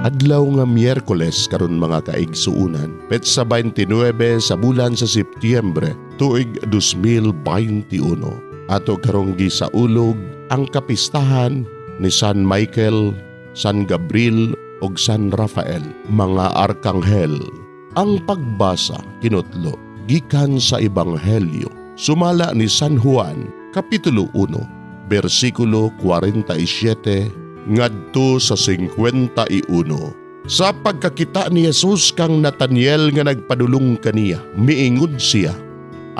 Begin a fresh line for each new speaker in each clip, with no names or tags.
Adlaw nga Miyerkules karon mga kaigsuunan, petsa 29 sa bulan sa Setyembre, tuig 2021. Ato karong gisaulog ang kapistahan ni San Michael, San Gabriel ug San Rafael, mga arkanghel. Ang pagbasa kinutlo gikan sa Ebanghelyo sumala ni San Juan, kapitulo 1, bersikulo 47 ngadto sa 51. Sa pagkakita ni Jesus kang Nataniel nga nagpadulong kaniya, miingon siya,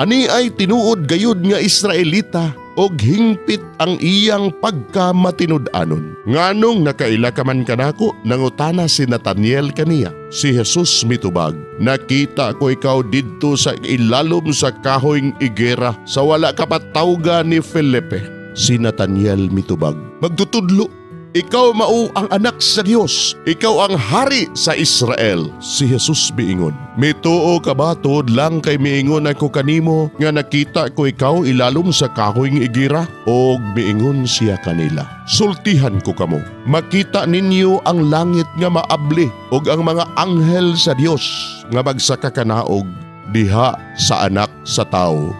ani ay tinuod gayud nga Israelita og hingpit ang iyang pagkamatinud-anon. Nganong nakaila ka man kanako? Nangutana si Nataniel kaniya. Si Jesus mitubag, nakita ko ikaw didto sa ilalom sa kahoyng igera sa wala kapatawga ni Felipe. Si Nataniel mitubag, magtutudlo, ikaw mao ang anak sa Dios, ikaw ang hari sa Israel. Si Jesus miingon, mituo ka ba tod lang kay miingon ako kanimo nga nakita ko ikaw ilalom sa kahoyng igira? Og miingon siya kanila, sultihan ko kamo, makita ninyo ang langit nga maabli og ang mga anghel sa Dios nga magsaka kanaog diha sa anak sa tao.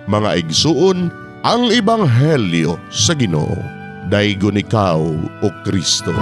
Mga igsuon, ang Ebanghelyo sa Ginoo. Daygon ikaw, O Kristo.